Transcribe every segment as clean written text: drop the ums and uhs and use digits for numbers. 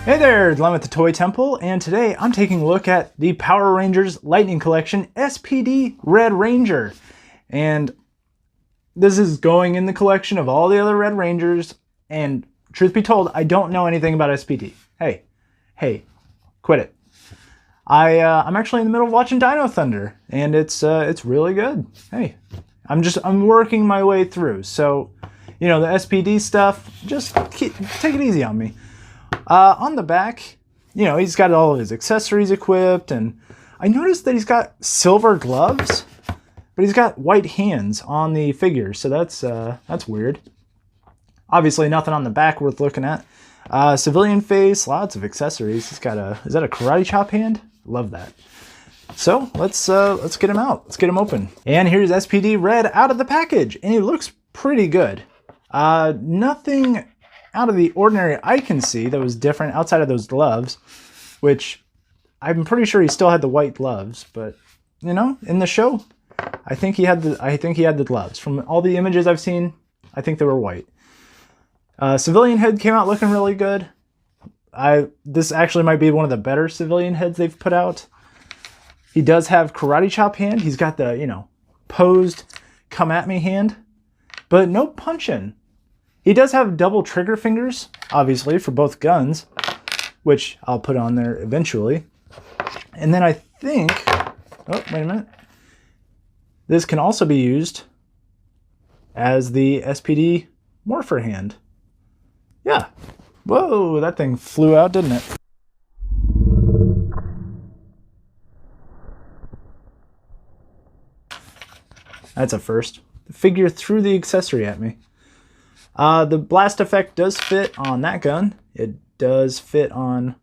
Hey there, Glenn with the Toy Temple, and today I'm taking a look at the Power Rangers Lightning Collection SPD Red Ranger. And this is going in the collection of all the other Red Rangers, and truth be told, I don't know anything about SPD. Hey, quit it. I'm actually in the middle of watching Dino Thunder, and it's really good. Hey, I'm working my way through, so, you know, the SPD stuff, just take it easy on me. On the back, you know, he's got all of his accessories equipped, and I noticed that he's got silver gloves, but he's got white hands on the figure, so that's weird. Obviously, nothing on the back worth looking at. Civilian face, lots of accessories. He's got is that a karate chop hand? Love that. So let's get him out. Let's get him open. And here's SPD Red out of the package, and he looks pretty good. Nothing out of the ordinary I can see that was different outside of those gloves, which I'm pretty sure he still had the white gloves, but you know, in the show, I think he had the gloves. From all the images I've seen, I think they were white. Civilian head came out looking really good. This actually might be one of the better civilian heads they've put out. He does have karate chop hand. He's got the, you know, posed come at me hand, but no punching. He does have double trigger fingers, obviously, for both guns, which I'll put on there eventually. And then I think, oh, wait a minute. This can also be used as the Spd Morpher Hand. Yeah. Whoa, that thing flew out, didn't it? That's a first. The figure threw the accessory at me. The blast effect does fit on that gun. It does fit on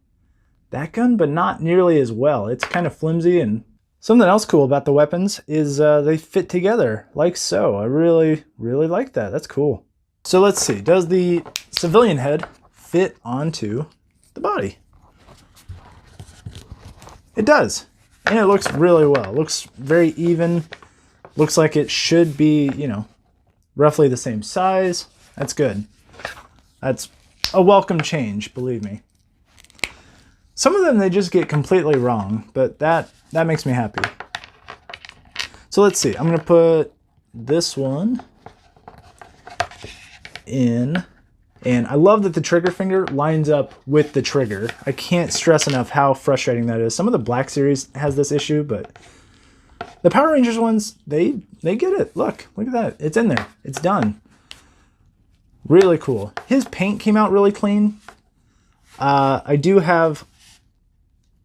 that gun, but not nearly as well. It's kind of flimsy, and something else cool about the weapons is they fit together like so. I really like that. That's cool. So let's see. Does the civilian head fit onto the body? It does, and it looks really well. It looks very even. Looks like it should be, you know, roughly the same size. That's good. That's a welcome change, believe me. Some of them they just get completely wrong, but that makes me happy. So let's see. I'm going to put this one in, and I love that the trigger finger lines up with the trigger. I can't stress enough how frustrating that is. Some of the Black Series has this issue, but the Power Rangers ones, they get it. Look at that. It's in there. It's done. Really cool. His paint came out really clean. I do have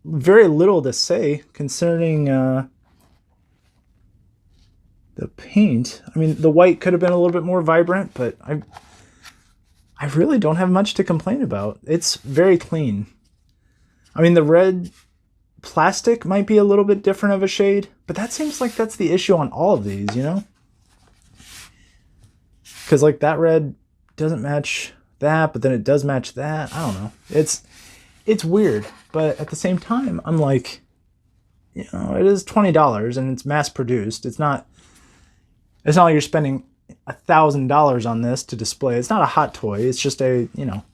very little to say concerning the paint. I mean, the white could have been a little bit more vibrant, but I really don't have much to complain about. It's very clean. I mean, the red plastic might be a little bit different of a shade, but that seems like that's the issue on all of these, you know? Because like that red doesn't match that, but then it does match that. I don't know. It's weird, but at the same time, I'm like, you know, it is $20 and it's mass produced. It's not like you're spending $1,000 on this to display. It's not a hot toy. It's just a, you know,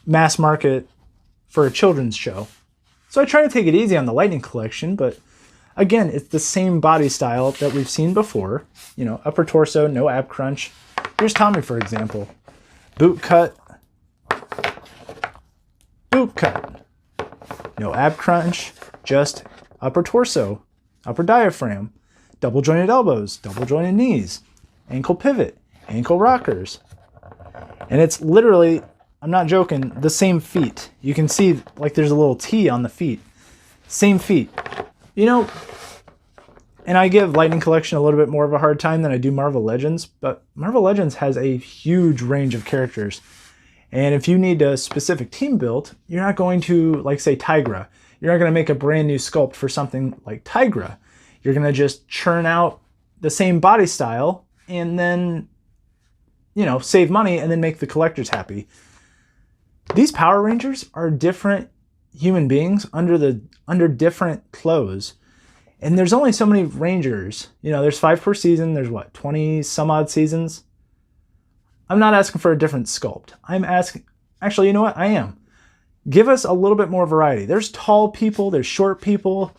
mass market for a children's show. So I try to take it easy on the Lightning Collection, but again, it's the same body style that we've seen before. You know, upper torso, no ab crunch. Here's Tommy, for example. Boot cut. Boot cut. No ab crunch, just upper torso, upper diaphragm, double jointed elbows, double jointed knees, ankle pivot, ankle rockers. And it's literally, I'm not joking, the same feet. You can see like there's a little T on the feet. Same feet. You know, and I give Lightning Collection a little bit more of a hard time than I do Marvel Legends, but Marvel Legends has a huge range of characters. And if you need a specific team built, you're not going to, like, say, Tigra. You're not going to make a brand new sculpt for something like Tigra. You're going to just churn out the same body style and then, you know, save money and then make the collectors happy. These Power Rangers are different human beings under different clothes. And there's only so many Rangers. You know, there's 5 per season. There's what, 20 some odd seasons? I'm not asking for a different sculpt. I'm asking, actually, you know what? I am. Give us a little bit more variety. There's tall people, there's short people,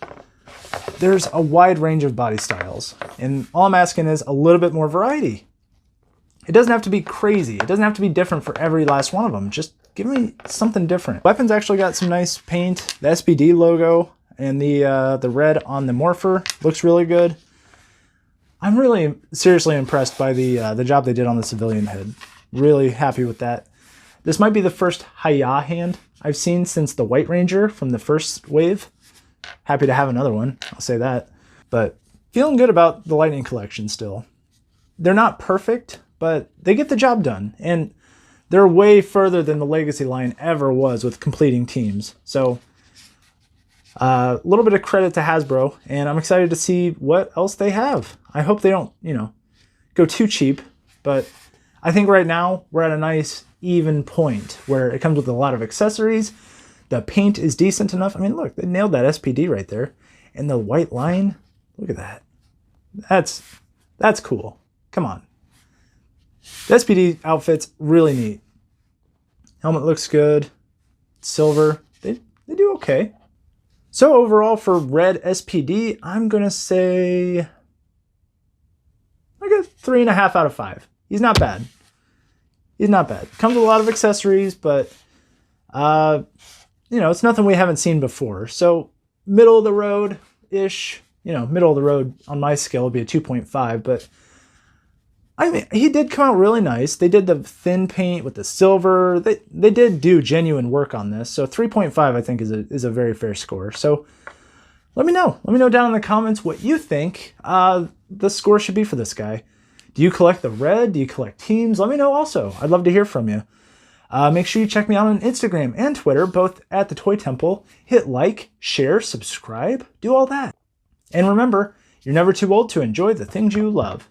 there's a wide range of body styles. And all I'm asking is a little bit more variety. It doesn't have to be crazy. It doesn't have to be different for every last one of them. Just give me something different. Weapons actually got some nice paint. The Spd logo and the red on the Morpher looks really good. I'm really seriously impressed by the job they did on the civilian head. Really happy with that. This might be the first Hiya hand I've seen since the White Ranger from the first wave. Happy to have another one, I'll say that. But feeling good about the Lightning collection still. They're not perfect, but they get the job done. And they're way further than the Legacy line ever was with completing teams. So a little bit of credit to Hasbro, and I'm excited to see what else they have. I hope they don't, go too cheap, but I think right now we're at a nice even point where it comes with a lot of accessories. The paint is decent enough. I mean, look, they nailed that Spd right there. And the white line, look at that. That's cool. Come on. The Spd outfit's really neat. Helmet looks good. Silver, they do okay. So overall for red Spd, I'm going to say like a 3.5 out of 5. He's not bad. He's not bad. Comes with a lot of accessories, but it's nothing we haven't seen before. So middle of the road-ish, middle of the road on my scale would be a 2.5, but I mean, he did come out really nice. They did the thin paint with the silver. They did do genuine work on this. So 3.5 I think is a very fair score. So let me know. Let me know down in the comments what you think the score should be for this guy. Do you collect the red? Do you collect teams? Let me know also. I'd love to hear from you. Make sure you check me out on Instagram and Twitter, both at the Toy Temple. Hit like, share, subscribe, do all that. And remember, you're never too old to enjoy the things you love.